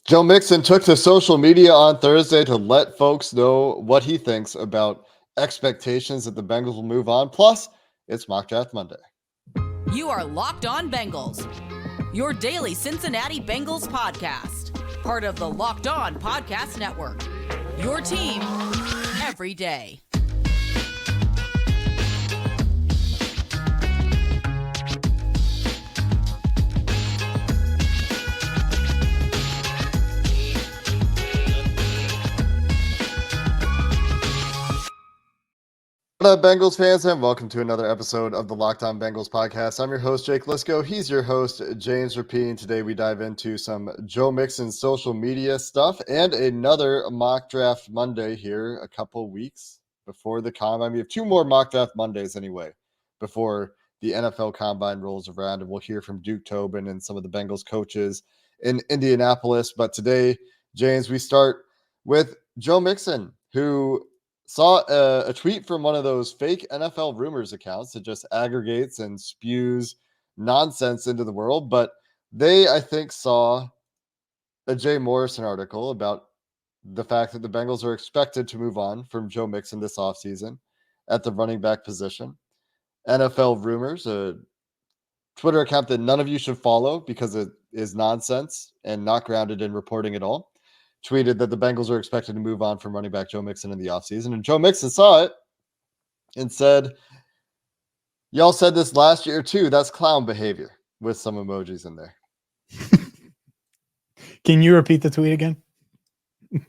Joe Mixon took to social media on Thursday to let folks know what he thinks about expectations that the Bengals will move on. Plus, it's Mock Draft Monday. You are Locked On Bengals, your daily Cincinnati Bengals podcast, part of the Locked On Podcast Network, your team every day. What up, Bengals fans, and welcome to another episode of the Locked On Bengals podcast. I'm your host, Jake Lisco. He's your host, James Rapine. Today we dive into some Joe Mixon social media stuff and another Mock Draft Monday here a couple weeks before the Combine. We have two more Mock Draft Mondays anyway before the NFL Combine rolls around, and we'll hear from Duke Tobin and some of the Bengals coaches in Indianapolis. But today, James, we start with Joe Mixon, who saw a tweet from one of those fake NFL rumors accounts that just aggregates and spews nonsense into the world. But they, I think, saw a Jay Morrison article about the fact that the Bengals are expected to move on from Joe Mixon this offseason at the running back position. NFL Rumors, a Twitter account that none of you should follow because it is nonsense and not grounded in reporting at all, tweeted that the Bengals are expected to move on from running back Joe Mixon in the offseason. And Joe Mixon saw it and said, y'all said this last year too. That's clown behavior, with some emojis in there. Can you repeat the tweet again?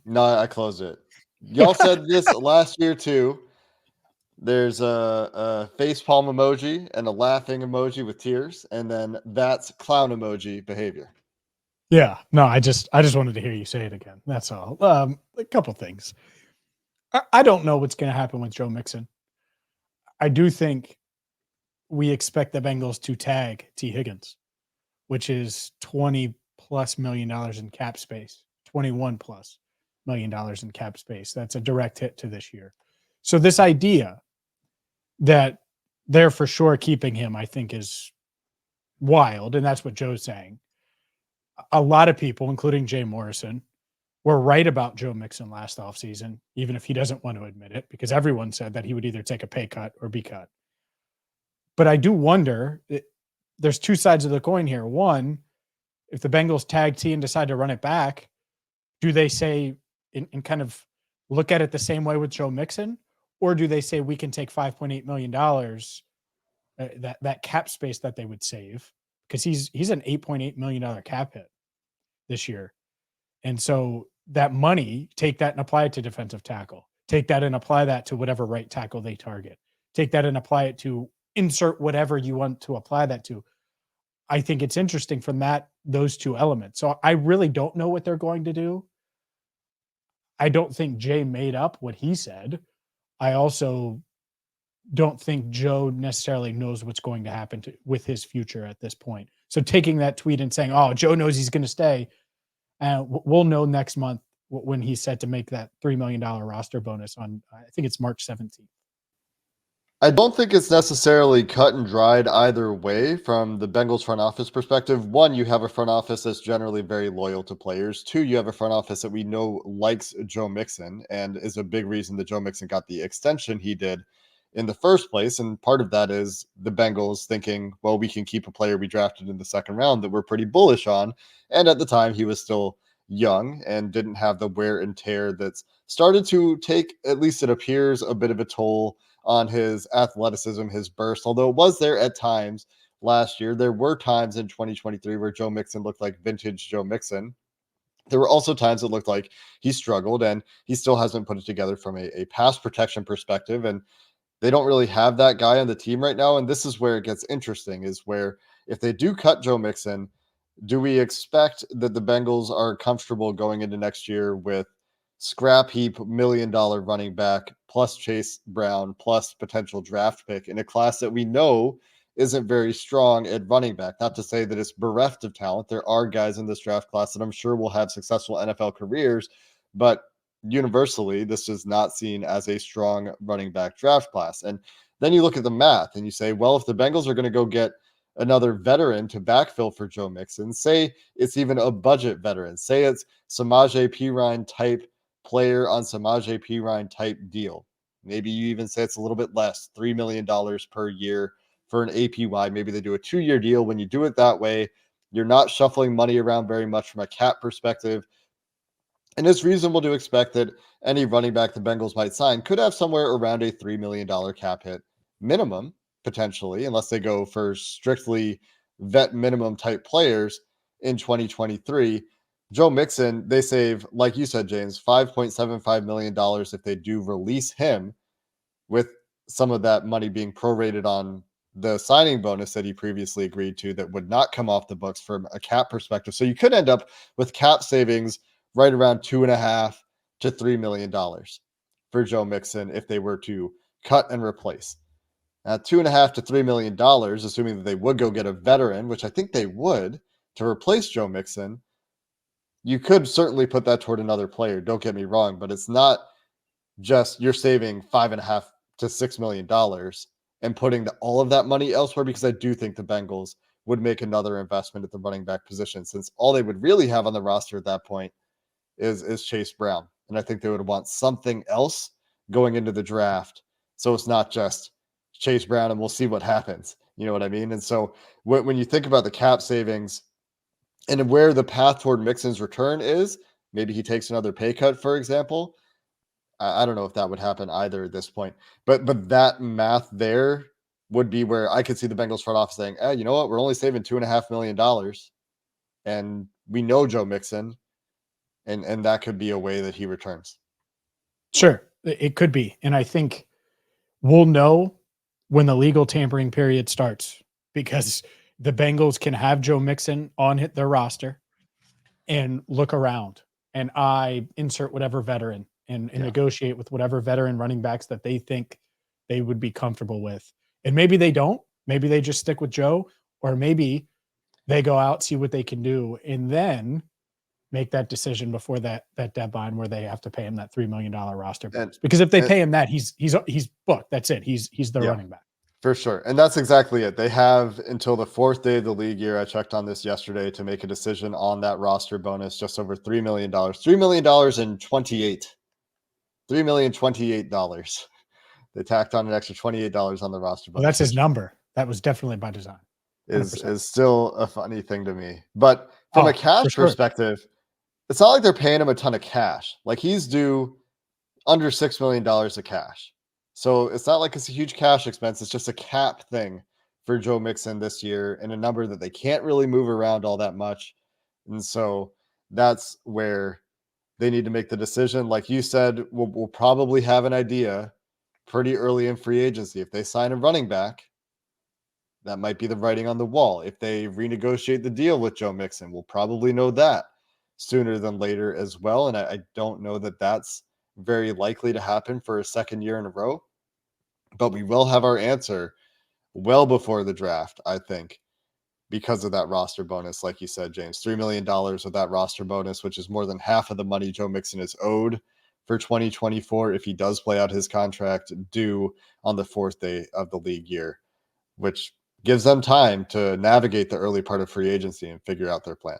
No, I closed it. Y'all said this last year too. There's a face palm emoji and a laughing emoji with tears. And then that's clown emoji behavior. Yeah, no, I just wanted to hear you say it again. That's all. A couple things. I don't know what's going to happen with Joe Mixon. I do think we expect the Bengals to tag T. Higgins, which is $20+ million in cap space, $21+ million in cap space. That's a direct hit to this year. So this idea that they're for sure keeping him, I think, is wild, and that's what Joe's saying. A lot of people, including Jay Morrison, were right about Joe Mixon last offseason, even if he doesn't want to admit it, because everyone said that he would either take a pay cut or be cut. But I do wonder, there's two sides of the coin here. One, if the Bengals tag T and decide to run it back, do they say and kind of look at it the same way with Joe Mixon? Or do they say we can take $5.8 million, that cap space that they would save? Because he's an $8.8 million cap hit this year. And so that money, take that and apply it to defensive tackle. Take that and apply that to whatever right tackle they target. Take that and apply it to insert whatever you want to apply that to. I think it's interesting from those two elements. So I really don't know what they're going to do. I don't think Jay made up what he said. I also don't think Joe necessarily knows what's going to happen with his future at this point. So taking that tweet and saying, oh, Joe knows he's going to stay, we'll know next month when he's set to make that $3 million roster bonus on, I think it's March 17th. I don't think it's necessarily cut and dried either way from the Bengals front office perspective. One, you have a front office that's generally very loyal to players. Two, you have a front office that we know likes Joe Mixon and is a big reason that Joe Mixon got the extension he did in the first place. And part of that is the Bengals thinking, well, we can keep a player we drafted in the second round that we're pretty bullish on. And at the time, he was still young and didn't have the wear and tear that's started to take, at least it appears, a bit of a toll on his athleticism, his burst, although it was there at times last year. There were times in 2023 where Joe Mixon looked like vintage Joe Mixon. There were also times it looked like he struggled, and he still hasn't put it together from a pass protection perspective, and they don't really have that guy on the team right now. And this is where it gets interesting, is where if they do cut Joe Mixon, do we expect that the Bengals are comfortable going into next year with scrap heap $1 million running back plus Chase Brown plus potential draft pick in a class that we know isn't very strong at running back? Not to say that it's bereft of talent. There are guys in this draft class that I'm sure will have successful NFL careers, but universally, this is not seen as a strong running back draft class. And then you look at the math and you say, well, if the Bengals are going to go get another veteran to backfill for Joe Mixon. Say it's even a budget veteran. Say it's Samaje Perine type player on Samaje Perine type deal. Maybe you even say it's a little bit less, $3 million per year for an APY. Maybe they do a 2-year deal. When you do it that way, you're not shuffling money around very much from a cap perspective. And it's reasonable to expect that any running back the Bengals might sign could have somewhere around a $3 million cap hit minimum, potentially, unless they go for strictly vet minimum type players in 2023. Joe Mixon, they save, like you said, James, $5.75 million if they do release him, with some of that money being prorated on the signing bonus that he previously agreed to that would not come off the books from a cap perspective. So you could end up with cap savings right around $2.5 to $3 million for Joe Mixon if they were to cut and replace. $2.5 to $3 million, assuming that they would go get a veteran, which I think they would, to replace Joe Mixon. You could certainly put that toward another player. Don't get me wrong, but it's not just you're saving $5.5 to $6 million and putting all of that money elsewhere, because I do think the Bengals would make another investment at the running back position, since all they would really have on the roster at that point is Chase Brown. And I think they would want something else going into the draft. So it's not just Chase Brown and we'll see what happens. You know what I mean? And so when you think about the cap savings and where the path toward Mixon's return is, maybe he takes another pay cut, for example. I don't know if that would happen either at this point, but that math there would be where I could see the Bengals front office saying, you know what? We're only saving $2.5 million and we know Joe Mixon. And that could be a way that he returns. Sure, it could be. And I think we'll know when the legal tampering period starts, because the Bengals can have Joe Mixon on their roster and look around and insert whatever veteran and negotiate with whatever veteran running backs that they think they would be comfortable with. And maybe they don't. Maybe they just stick with Joe, or maybe they go out, see what they can do, and then make that decision before that deadline where they have to pay him that $3 million roster bonus. Because if they pay him that, he's booked. That's it. He's the running back. For sure. And that's exactly it. They have until the 4th day of the league year, I checked on this yesterday, to make a decision on that roster bonus, just over $3 million. $3 million and $28. They tacked on an extra $28 on the roster bonus. Well, that's his number. That was definitely by design. Is still a funny thing to me. But from a cash perspective, it's not like they're paying him a ton of cash. Like, he's due under $6 million of cash. So it's not like it's a huge cash expense. It's just a cap thing for Joe Mixon this year, and a number that they can't really move around all that much. And so that's where they need to make the decision. Like you said, we'll probably have an idea pretty early in free agency. If they sign a running back, that might be the writing on the wall. If they renegotiate the deal with Joe Mixon, we'll probably know that sooner than later as well. And I don't know that that's very likely to happen for a second year in a row, but we will have our answer well before the draft, I think, because of that roster bonus. Like you said, James, $3 million with that roster bonus, which is more than half of the money Joe Mixon is owed for 2024 if he does play out his contract due on the 4th day of the league year, which gives them time to navigate the early part of free agency and figure out their plan.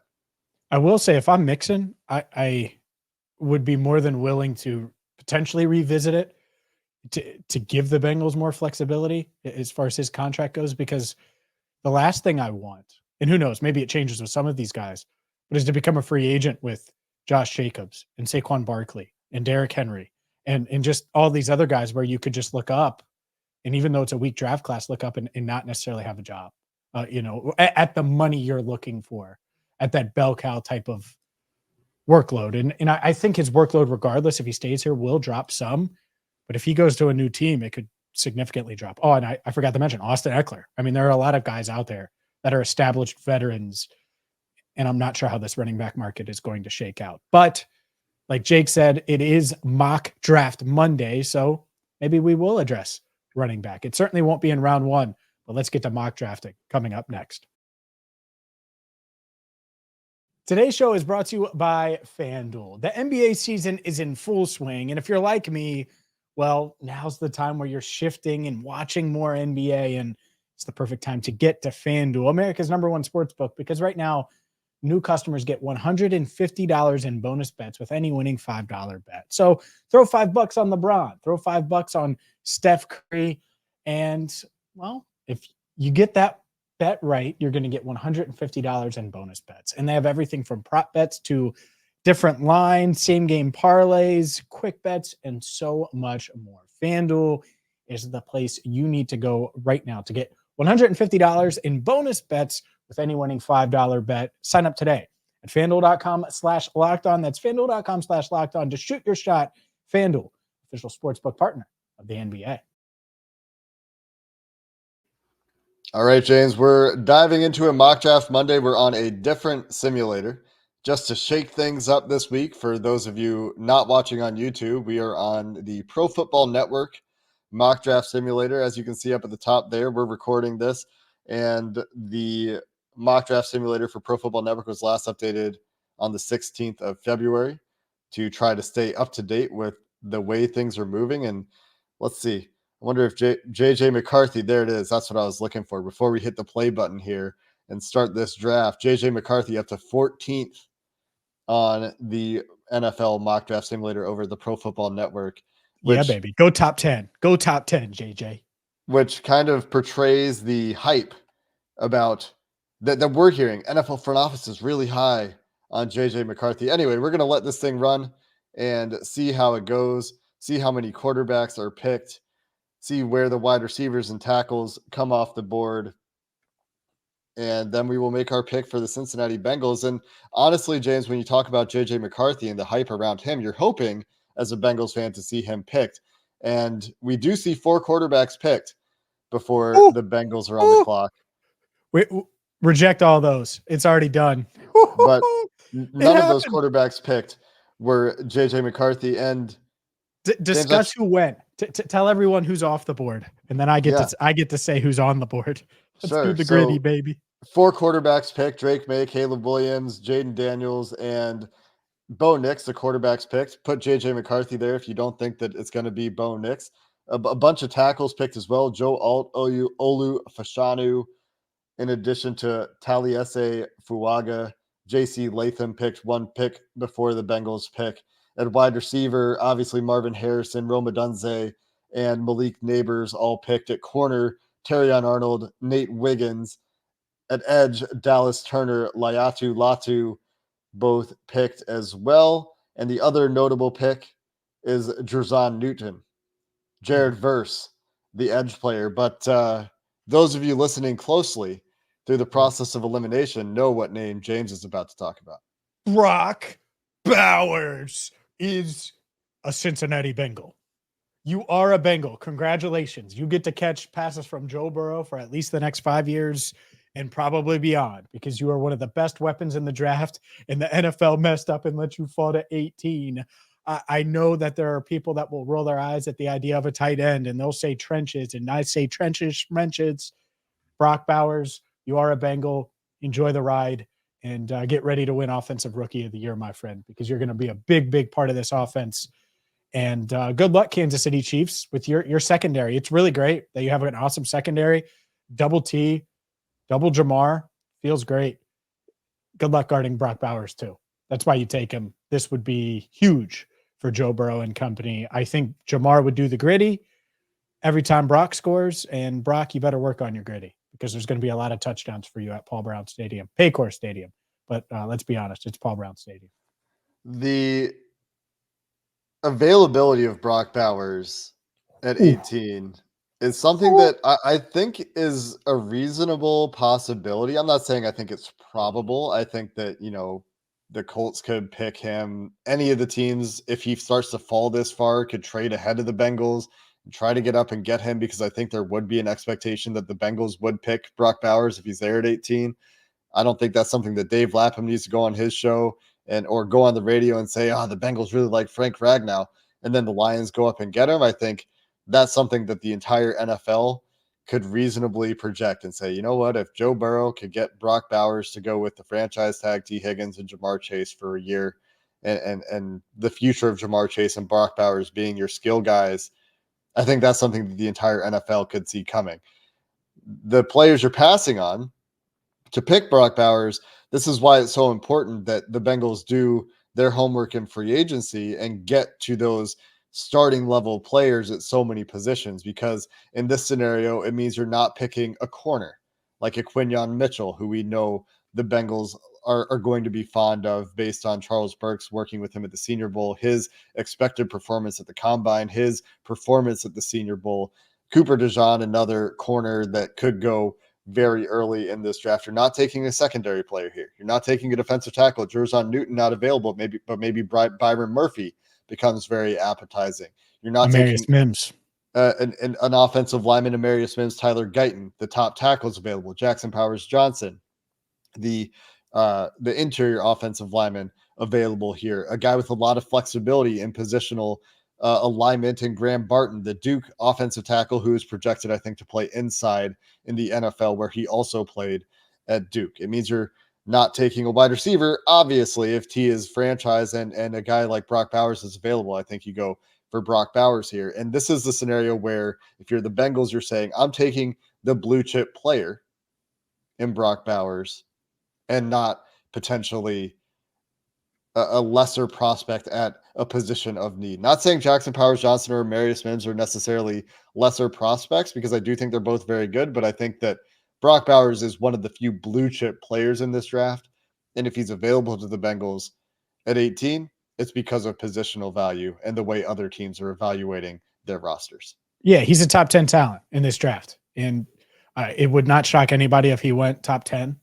I will say, if I'm Mixon, I would be more than willing to potentially revisit it to give the Bengals more flexibility as far as his contract goes, because the last thing I want, and who knows, maybe it changes with some of these guys, but is to become a free agent with Josh Jacobs and Saquon Barkley and Derrick Henry and just all these other guys where you could just look up, and even though it's a weak draft class, look up and not necessarily have a job, at the money you're looking for, at that bell cow type of workload. And I think his workload, regardless if he stays here, will drop some. But if he goes to a new team, it could significantly drop. Oh, and I forgot to mention Austin Eckler. I mean, there are a lot of guys out there that are established veterans, and I'm not sure how this running back market is going to shake out. But like Jake said, it is mock draft Monday, so maybe we will address running back. It certainly won't be in round 1, but let's get to mock drafting coming up next. Today's show is brought to you by FanDuel. The NBA season is in full swing, and if you're like me, well, now's the time where you're shifting and watching more NBA, and it's the perfect time to get to FanDuel, America's #1 sports book, because right now, new customers get $150 in bonus bets with any winning $5 bet. So throw $5 on LeBron, throw $5 on Steph Curry. And, well, if you get that bet right, you're going to get $150 in bonus bets. And they have everything from prop bets to different lines, same game parlays, quick bets, and so much more. FanDuel is the place you need to go right now to get $150 in bonus bets with any winning $5 bet. Sign up today at FanDuel.com/lockedon. That's FanDuel.com/lockedon to shoot your shot. FanDuel, official sportsbook partner of the NBA. All right, James, we're diving into a mock draft Monday. We're on a different simulator. Just to shake things up this week, for those of you not watching on YouTube, we are on the Pro Football Network mock draft simulator. As you can see up at the top there, we're recording this, and the mock draft simulator for Pro Football Network was last updated on the 16th of February to try to stay up to date with the way things are moving. And let's see. I wonder if JJ McCarthy, there it is. That's what I was looking for before we hit the play button here and start this draft. JJ McCarthy up to 14th on the NFL mock draft simulator over the Pro Football Network. Yeah, baby. Go top 10. Go top 10, JJ. Which kind of portrays the hype about that we're hearing. NFL front office is really high on JJ McCarthy. Anyway, we're going to let this thing run and see how it goes, see how many quarterbacks are picked, see where the wide receivers and tackles come off the board. And then we will make our pick for the Cincinnati Bengals. And honestly, James, when you talk about JJ McCarthy and the hype around him, you're hoping as a Bengals fan to see him picked. And we do see 4 quarterbacks picked before the Bengals are on the clock. Reject all those. It's already done. But none of those quarterbacks picked were JJ McCarthy. And discuss who went. Tell everyone who's off the board, and then I get to say who's on the board. Let's do the gritty, baby. 4 quarterbacks picked: Drake May, Caleb Williams, Jaden Daniels, and Bo Nix. The quarterbacks picked. Put JJ McCarthy there if you don't think that it's going to be Bo Nix. A bunch of tackles picked as well: Joe Alt, Olu Fashanu, in addition to Taliese Fuaga. JC Latham picked 1 pick before the Bengals pick. At wide receiver, obviously Marvin Harrison, Rome Odunze, and Malik Neighbors all picked. At corner, Terrion Arnold, Nate Wiggins. At edge, Dallas Turner, Layatu Latu, both picked as well. And the other notable pick is Jerzon Newton, Jared Verse, the edge player. But those of you listening closely through the process of elimination know what name James is about to talk about. Brock Bowers is a Cincinnati Bengal. You are a Bengal. Congratulations. You get to catch passes from Joe Burrow for at least the next 5 years and probably beyond, because you are one of the best weapons in the draft, and the NFL messed up and let you fall to 18. I know that there are people that will roll their eyes at the idea of a tight end, and they'll say trenches, and I say trenches. Brock Bowers, you are a Bengal. Enjoy the ride, and get ready to win Offensive Rookie of the Year, my friend, because you're going to be a big, big part of this offense. And good luck, Kansas City Chiefs, with your secondary. It's really great that you have an awesome secondary. Double T, double Jamar. Feels great. Good luck guarding Brock Bowers, too. That's why you take him. This would be huge for Joe Burrow and company. I think Jamar would do the gritty every time Brock scores. And Brock, you better work on your gritty, because there's going to be a lot of touchdowns for you at Paul Brown Stadium, Paycor Stadium. But let's be honest, it's Paul Brown Stadium. The availability of Brock Bowers at 18 is something that I think is a reasonable possibility. I'm not saying I think it's probable. I think that, the Colts could pick him. Any of the teams, if he starts to fall this far, could trade ahead of the Bengals and try to get up and get him, because I think there would be an expectation that the Bengals would pick Brock Bowers if he's there at 18. I don't think that's something that Dave Lapham needs to go on his show or go on the radio and say, the Bengals really like Frank Ragnow, and then the Lions go up and get him. I think that's something that the entire NFL could reasonably project and say, you know what, if Joe Burrow could get Brock Bowers to go with the franchise tag T. Higgins and Jamar Chase for a year, and the future of Jamar Chase and Brock Bowers being your skill guys, I think that's something that the entire NFL could see coming. the players you're passing on to pick Brock Bowers. This is why it's so important that the Bengals do their homework in free agency and get to those starting level players at so many positions, because in this scenario, it means you're not picking a corner like a Quinyon Mitchell, who we know the Bengals are going to be fond of based on Charles Burks working with him at the Senior Bowl, his expected performance at the Combine, his performance at the Senior Bowl. Cooper DeJean, another corner that could go very early in this draft. You're not taking a secondary player here. You're not taking a defensive tackle. Jerzon Newton not available, but maybe Byron Murphy becomes very appetizing. You're not Amarius taking Mims. an offensive lineman, Amarius Mims, Tyler Guyton, the top tackles available, Jackson Powers Johnson, the interior offensive lineman available here, a guy with a lot of flexibility in positional alignment, and Graham Barton, the Duke offensive tackle, who is projected, I think, to play inside in the NFL, where he also played at Duke. It means you're not taking a wide receiver. Obviously, if T is franchise and a guy like Brock Bowers is available, I think you go for Brock Bowers here. And this is the scenario where if you're the Bengals, you're saying, I'm taking the blue chip player in Brock Bowers and not potentially a lesser prospect at a position of need. Not saying Jackson Powers Johnson or Marius Mims are necessarily lesser prospects, because I do think they're both very good, but I think that Brock Bowers is one of the few blue chip players in this draft. And if he's available to the Bengals at 18, it's because of positional value and the way other teams are evaluating their rosters. Yeah, he's a top 10 talent in this draft. And it would not shock anybody if he went top 10.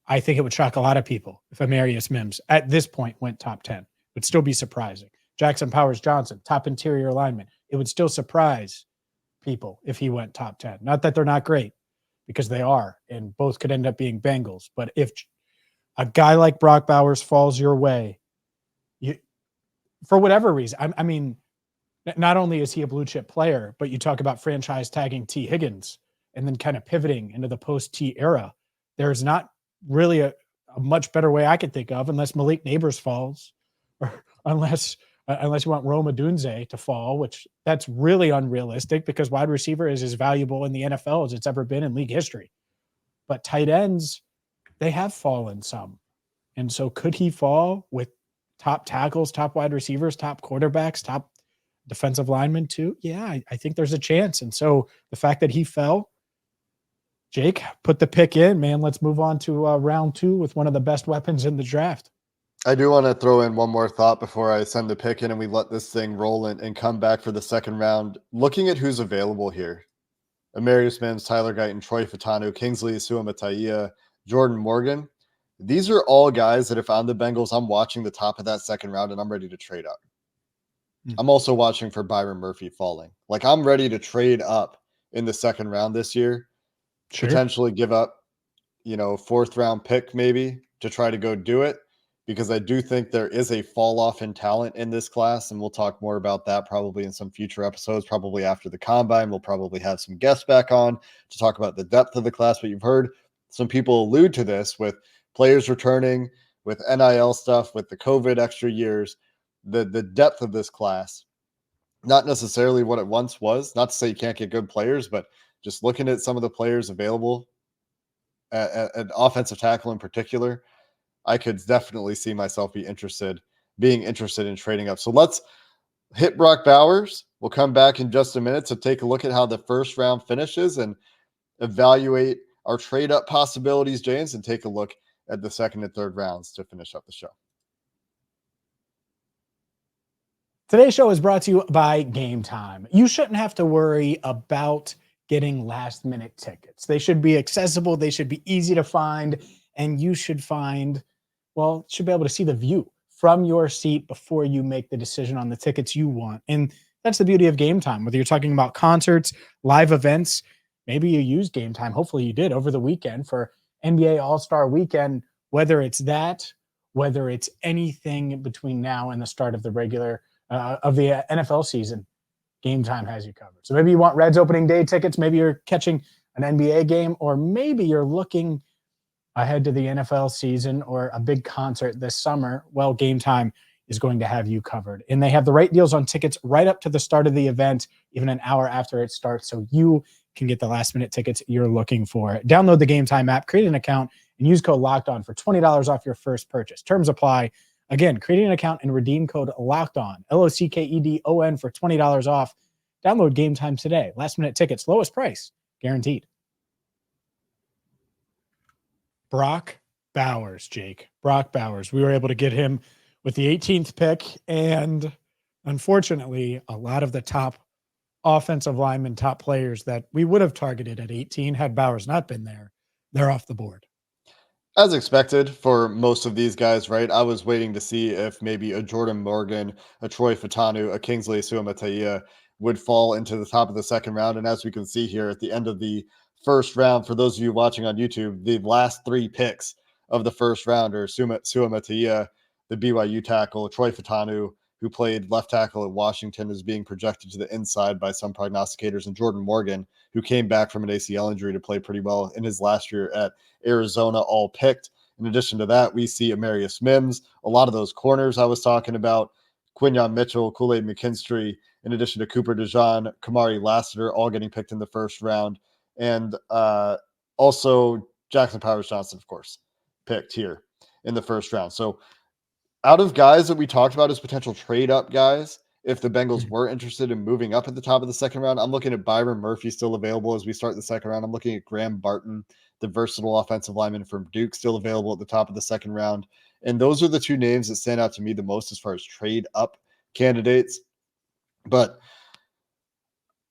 I think it would shock a lot of people if Amarius Mims at this point went top 10. It would still be surprising. Jackson Powers Johnson, top interior lineman. It would still surprise people if he went top 10. Not that they're not great, because they are, and both could end up being Bengals. But if a guy like Brock Bowers falls your way, for whatever reason, I mean, not only is he a blue chip player, but you talk about franchise tagging T. Higgins and then kind of pivoting into the post-T era. There's not really a much better way I could think of, unless Malik Neighbors falls, or unless you want Rome Odunze to fall, which that's really unrealistic, because wide receiver is as valuable in the NFL as it's ever been in league history. But tight ends, they have fallen some. And so could he fall with top tackles, top wide receivers, top quarterbacks, top defensive linemen too? Yeah, I think there's a chance. And so the fact that he fell, Jake, put the pick in, man. Let's move on to round 2 with one of the best weapons in the draft. I do want to throw in one more thought before I send the pick in and we let this thing roll and come back for the second round. Looking at who's available here: Amarius Mims, Tyler Guyton, Troy Fatanu, Kingsley Suamataia, Jordan Morgan. These are all guys that if I'm the Bengals, I'm watching the top of that second round and I'm ready to trade up. I'm also watching for Byron Murphy falling. Like, I'm ready to trade up in the second round this year. Sure. Potentially give up, 4th round pick maybe to try to go do it, because I do think there is a fall off in talent in this class. And we'll talk more about that probably in some future episodes, probably after the Combine. We'll probably have some guests back on to talk about the depth of the class. But you've heard some people allude to this with players returning, with NIL stuff, with the COVID extra years, the depth of this class, not necessarily what it once was. Not to say you can't get good players, but just looking at some of the players available at offensive tackle in particular, I could definitely see myself being interested in trading up. So let's hit Brock Bowers. We'll come back in just a minute to take a look at how the first round finishes and evaluate our trade up possibilities, James, and take a look at the second and third rounds to finish up the show. Today's show is brought to you by Game Time. You shouldn't have to worry about getting last-minute tickets. They should be accessible, they should be easy to find, and you should be able to see the view from your seat before you make the decision on the tickets you want. And that's the beauty of Game Time. Whether you're talking about concerts, live events, maybe you used Game Time, hopefully you did, over the weekend for NBA All-Star Weekend, whether it's that, whether it's anything between now and the start of the regular of the NFL season, Game Time has you covered. So maybe you want Reds opening day tickets, maybe you're catching an NBA game, or maybe you're looking ahead to the NFL season or a big concert this summer. Well, Game Time is going to have you covered. And they have the right deals on tickets right up to the start of the event, even an hour after it starts, so you can get the last-minute tickets you're looking for. Download the Game Time app, create an account, and use code LOCKEDON for $20 off your first purchase. Terms apply. Again, create an account and redeem code LOCKEDON, LOCKEDON, for $20 off. Download Game Time today. Last-minute tickets, lowest price, guaranteed. Brock Bowers, Jake. Brock Bowers. We were able to get him with the 18th pick, and unfortunately, a lot of the top offensive linemen, top players that we would have targeted at 18, had Bowers not been there, they're off the board. As expected for most of these guys, right? I was waiting to see if maybe a Jordan Morgan, a Troy Fatanu, a Kingsley Suamataia would fall into the top of the second round. And as we can see here at the end of the first round, for those of you watching on YouTube, the last three picks of the first round are Suamataia, the BYU tackle, Troy Fatanu, who played left tackle at Washington, is being projected to the inside by some prognosticators, and Jordan Morgan, who came back from an ACL injury to play pretty well in his last year at Arizona, all picked. In addition to that, we see Amarius Mims, a lot of those corners I was talking about, Quinyon Mitchell, Kool-Aid McKinstry, in addition to Cooper DeJean, Kamari Lassiter, all getting picked in the first round. And also Jackson Powers Johnson, of course, picked here in the first round. So out of guys that we talked about as potential trade-up guys, if the Bengals were interested in moving up at the top of the second round, I'm looking at Byron Murphy still available as we start the second round. I'm looking at Graham Barton, the versatile offensive lineman from Duke, still available at the top of the second round. And those are the two names that stand out to me the most as far as trade-up candidates. But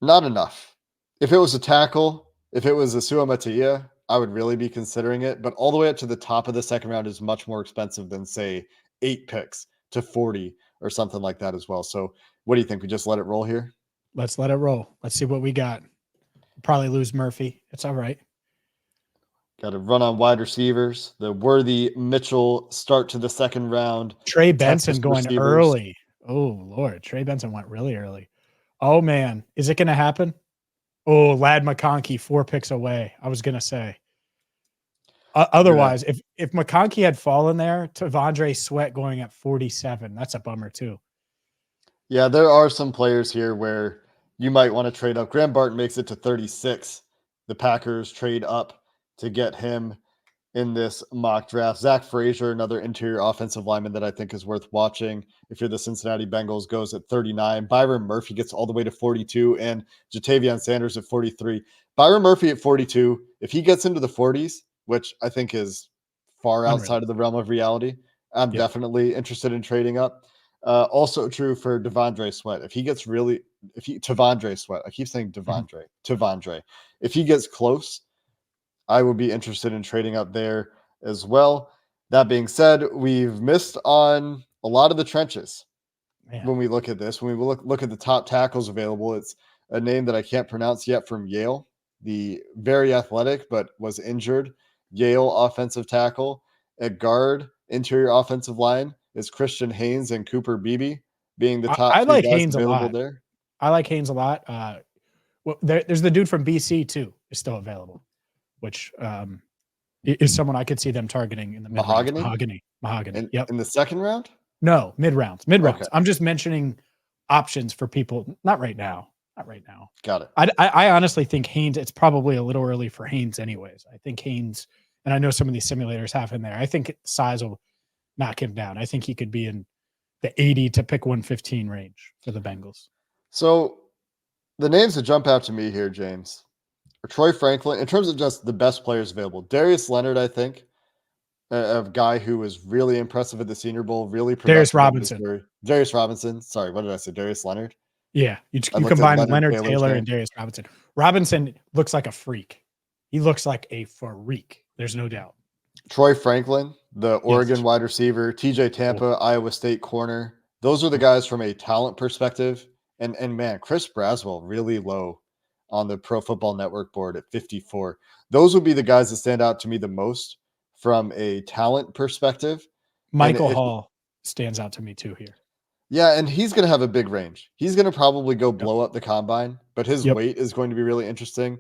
not enough. If it was a tackle, if it was a Suamataia, I would really be considering it. But all the way up to the top of the second round is much more expensive than, say, 8 picks to 40 or something like that as well. So what do you think? We just let it roll here? Let's let it roll. Let's see what we got. Probably lose Murphy. It's all right. Got to run on wide receivers. The Worthy Mitchell start to the second round. Trey Benson Texas going receivers. early. Oh, Lord. Trey Benson went really early. Oh, man. Is it going to happen? Oh, Lad McConkey, 4 picks away. I was going to say. Otherwise, if McConkey had fallen there, Tavondre Sweat going at 47, that's a bummer too. Yeah, there are some players here where you might want to trade up. Graham Barton makes it to 36. The Packers trade up to get him in this mock draft. Zach Frazier, another interior offensive lineman that I think is worth watching. If you're the Cincinnati Bengals, goes at 39. Byron Murphy gets all the way to 42, and Jatavion Sanders at 43. Byron Murphy at 42, if he gets into the 40s, which I think is far outside of the realm of reality, I'm definitely interested in trading up. Also true for Tavondre Sweat. Tavondre Sweat, I keep saying Tavondre. If he gets close, I would be interested in trading up there as well. That being said, we've missed on a lot of the trenches. Man. When we look at this, when we look at the top tackles available, it's a name that I can't pronounce yet from Yale, the very athletic but was injured Yale offensive tackle. At guard, interior offensive line is Christian Haynes and Cooper Beebe being the top I three like guys Haynes available a lot. there. I like Haynes a lot. Well, there's the dude from BC too is still available, which is someone I could see them targeting in the mid-rounds. Mahogany. Yep. In the second round? No, mid-rounds. Okay. I'm just mentioning options for people. Not right now. Got it. I honestly think Haynes, it's probably a little early for Haynes anyways. I think Haynes, and I know some of these simulators have him there, I think size will knock him down. I think he could be in the 80 to pick 115 range for the Bengals. So the names that jump out to me here, James, are Troy Franklin. In terms of just the best players available, Darius Leonard, I think, a guy who was really impressive at the Senior Bowl, really productive. Darius Robinson. Sorry, what did I say? Darius Leonard? Yeah, you combine Leonard Taylor and Darius Robinson. Robinson looks like a freak. He looks like a freak. There's no doubt. Troy Franklin, the Oregon wide receiver, TJ Tampa, Iowa State corner. Those are the guys from a talent perspective. And man, Chris Braswell really low on the Pro Football Network board at 54. Those would be the guys that stand out to me the most from a talent perspective. Michael Hall stands out to me too here. Yeah, and he's going to have a big range. He's going to probably go blow up the combine, but his weight is going to be really interesting,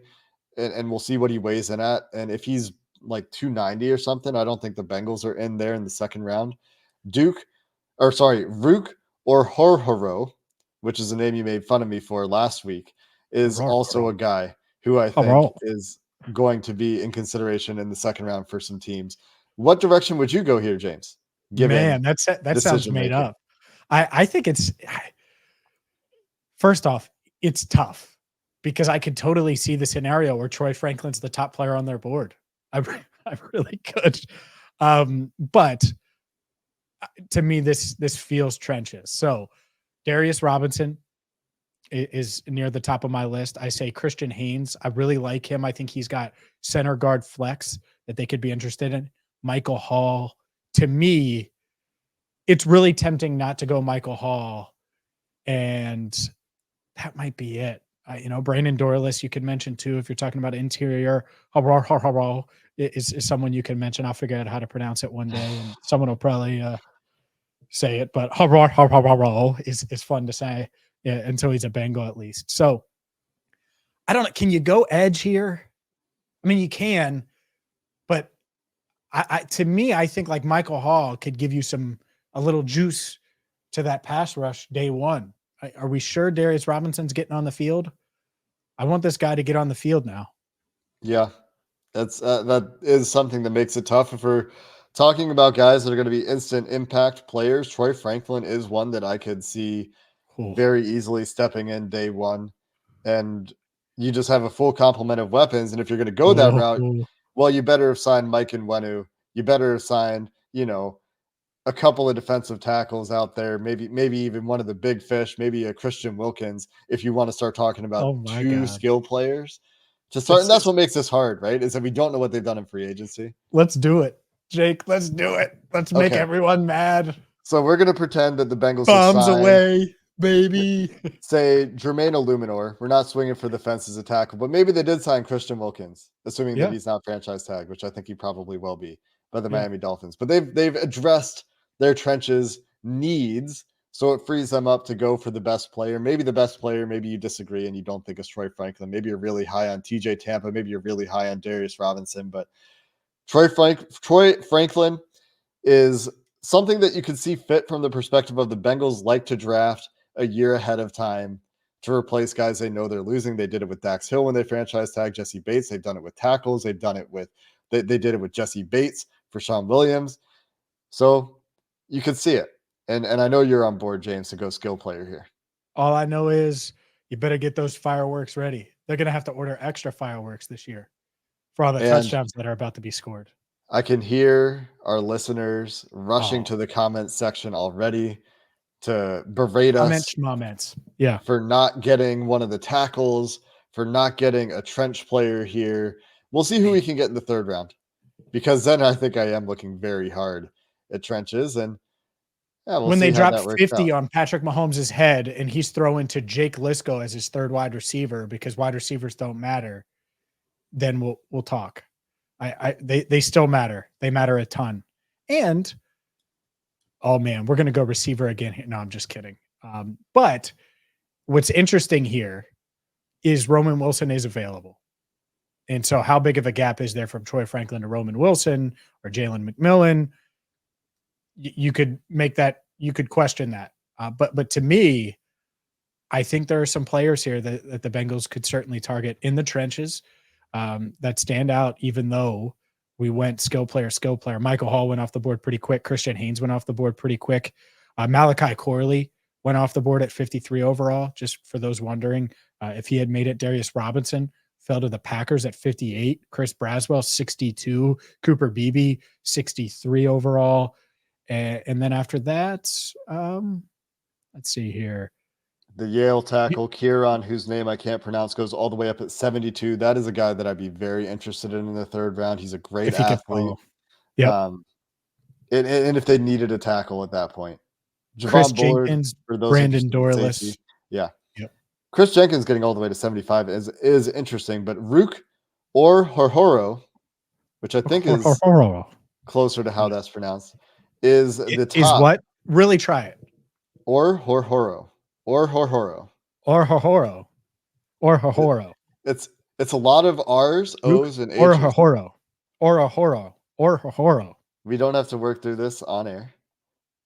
and we'll see what he weighs in at. And if he's like 290 or something, I don't think the Bengals are in there in the second round. Duke, Rook or Horhoro, which is a name you made fun of me for last week, is also a guy who I think is going to be in consideration in the second round for some teams. What direction would you go here, James? Man, that sounds made up. I think it's first off, it's tough because I could totally see the scenario where Troy Franklin's the top player on their board. I really could. But to me, this feels trenches. So Darius Robinson is near the top of my list. I say Christian Haynes. I really like him. I think he's got center guard flex that they could be interested in. Michael Hall. To me, it's really tempting not to go Michael Hall, and that might be it. Brandon Dorless you could mention too if you're talking about interior. Is someone you can mention. I'll figure out how to pronounce it one day, and someone will probably say it. But is fun to say until he's a Bengal at least. So I don't know. Can you go edge here? I mean, you can, but to me, I think like Michael Hall could give you a little juice to that pass rush day one. Are we sure Darius Robinson's getting on the field? I want this guy to get on the field now. Yeah, that is something that makes it tough. If we're talking about guys that are going to be instant impact players, Troy Franklin is one that I could see very easily stepping in day one. And you just have a full complement of weapons. And if you're going to go that route, well, you better have signed Mike Nwenu. You better have signed, a couple of defensive tackles out there, maybe even one of the big fish, maybe a Christian Wilkins, if you want to start talking about two skill players to start. And that's what makes this hard, right? Is that we don't know what they've done in free agency. Let's do it, Jake. Let's do it. Let's make everyone mad. So we're going to pretend that the Bengals bombs away, baby. Say Jermaine Illuminor. We're not swinging for the fence as a tackle, but maybe they did sign Christian Wilkins, assuming that he's not franchise tagged, which I think he probably will be by the Miami Dolphins. But they've addressed their trenches needs, so it frees them up to go for the best player. Maybe the best player, maybe you disagree and you don't think it's Troy Franklin. Maybe you're really high on TJ Tampa. Maybe you're really high on Darius Robinson. But Troy Franklin is something that you can see fit from the perspective of the Bengals like to draft a year ahead of time to replace guys they know they're losing. They did it with Dax Hill when they franchise tagged Jesse Bates. They've done it with tackles. They've done it with they did it with Jesse Bates for Sean Williams. So you can see it. And I know you're on board, James, to go skill player here. All I know is you better get those fireworks ready. They're going to have to order extra fireworks this year for all the touchdowns that are about to be scored. I can hear our listeners rushing to the comments section already to berate us for not getting one of the tackles, for not getting a trench player here. We'll see who we can get in the third round, because then I think I am looking very hard at trenches. And when they drop 50 on Patrick Mahomes' head and he's throwing to Jake Lisco as his third wide receiver because wide receivers don't matter, then we'll talk. They still matter. They matter a ton. And oh man, we're going to go receiver again. No, I'm just kidding. But what's interesting here is Roman Wilson is available. And so how big of a gap is there from Troy Franklin to Roman Wilson or Jalen McMillan? You could make that, you could question that. But to me, I think there are some players here that the Bengals could certainly target in the trenches that stand out, even though we went skill player. Michael Hall went off the board pretty quick. Christian Haynes went off the board pretty quick. Malachi Corley went off the board at 53 overall, just for those wondering if he had made it. Darius Robinson fell to the Packers at 58. Chris Braswell, 62. Cooper Beebe, 63 overall. And then after that, let's see here. The Yale tackle, Kieran, whose name I can't pronounce, goes all the way up at 72. That is a guy that I'd be very interested in the third round. He's a great athlete. Yeah. And if they needed a tackle at that point. Chris Jenkins, Brandon Dorless. Yeah. Yep. Chris Jenkins getting all the way to 75 is interesting, but Rook or Horhoro, which I think is closer to how that's pronounced, is the top. Is what? Really try it. Or Horhoro. Or Horhoro. Or Horhoro. Or Horhoro. It's a lot of R's, O's, and H's. Or Horhoro. Or Horhoro. Or Horhoro. We don't have to work through this on air.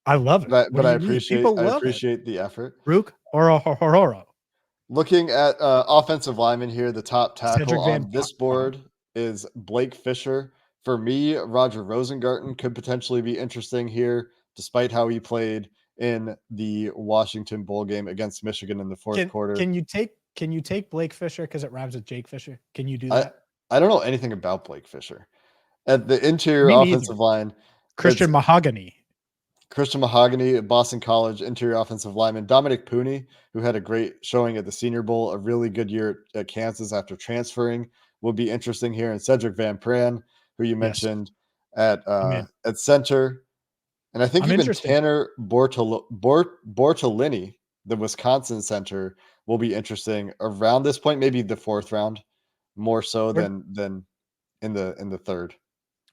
I love it. What but do I you mean? People love it. appreciate the effort. Rook or a Hororo. Looking at offensive linemen here, the top tackle Cedric Van on this board is Blake Fisher. For me, Roger Rosengarten could potentially be interesting here, despite how he played in the Washington bowl game against Michigan in the fourth quarter. Can you take Blake Fisher because it rhymes with Jake Fisher? Can you do I, that? I don't know anything about Blake Fisher. At the interior Me neither. offensive line, Christian Mahogany. Christian Mahogany, Boston College interior offensive lineman. Dominic Pooney, who had a great showing at the Senior Bowl, a really good year at Kansas after transferring, will be interesting here. And Cedric Van Pran, who you mentioned at center. And I think I'm even interested. Tanner Bortolini, the Wisconsin center, will be interesting around this point, maybe the fourth round, more so than in the third.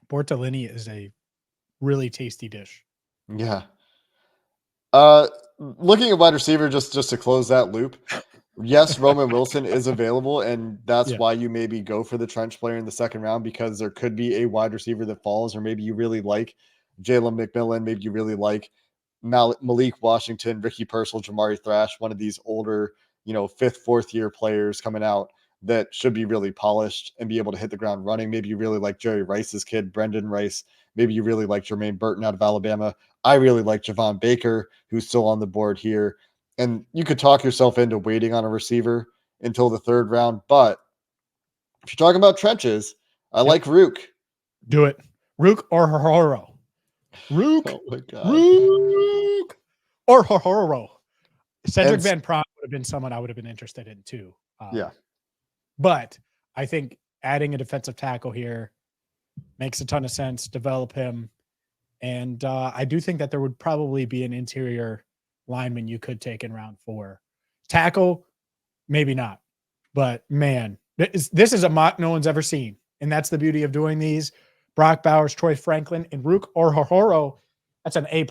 Bortolini is a really tasty dish. Yeah. Looking at wide receiver, just to close that loop. Yes, Roman Wilson is available, and that's why you maybe go for the trench player in the second round, because there could be a wide receiver that falls, or maybe you really like Jalen McMillan, maybe you really like Malik Washington, Ricky Purcell, Jamari Thrash, one of these older, fifth, fourth year players coming out that should be really polished and be able to hit the ground running. Maybe you really like Jerry Rice's kid, Brendan Rice. Maybe you really like Jermaine Burton out of Alabama. I really like Javon Baker, who's still on the board here. And you could talk yourself into waiting on a receiver until the third round. But if you're talking about trenches, I like Rook. Do it. Rook or Hororo. Rook. Oh my God. Rook or Hororo. Cedric Van Pran would have been someone I would have been interested in too. Yeah. But I think adding a defensive tackle here makes a ton of sense. Develop him. And I do think that there would probably be an interior lineman you could take in round 4. Tackle, maybe not. But man, this is a mock no one's ever seen. And that's the beauty of doing these. Brock Bowers, Troy Franklin, and Rook or Hororo. That's an A+.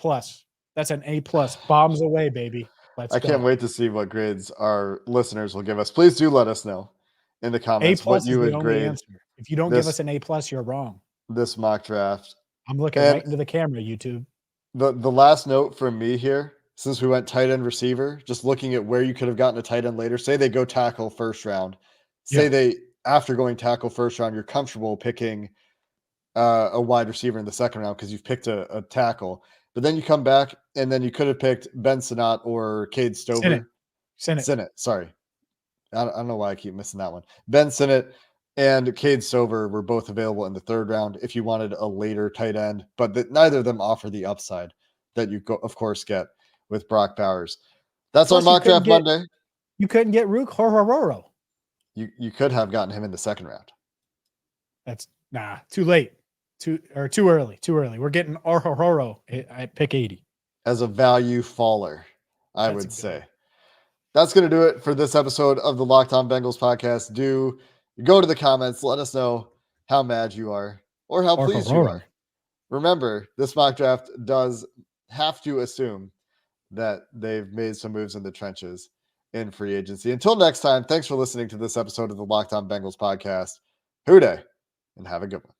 That's an A+. Bombs away, baby. I can't wait to see what grades our listeners will give us. Please do let us know in the comments A+ what you is would the grade. only answer. If you don't give us an A+, you're wrong. This mock draft. I'm looking right into the camera, YouTube. The last note from me here, since we went tight end receiver, just looking at where you could have gotten a tight end later. Say they go tackle first round. Say they, after going tackle first round, you're comfortable picking a wide receiver in the second round because you've picked a tackle. But then you come back, and then you could have picked Ben Sinnott or Cade Stover. Sinnott, sorry. I don't know why I keep missing that one. Ben Sinnott and Cade Stover were both available in the third round if you wanted a later tight end, but neither of them offer the upside that you, of course, get with Brock Bowers. That's our mock draft Monday. You couldn't get Rook Hororo. You could have gotten him in the second round. That's too late. Too early. We're getting Hororo at pick 80. As a value faller, I would say. That's going to do it for this episode of the Locked On Bengals podcast. Do go to the comments. Let us know how mad you are or how pleased you are. Remember, this mock draft does have to assume that they've made some moves in the trenches in free agency. Until next time, thanks for listening to this episode of the Locked On Bengals podcast. Hoo day, and have a good one.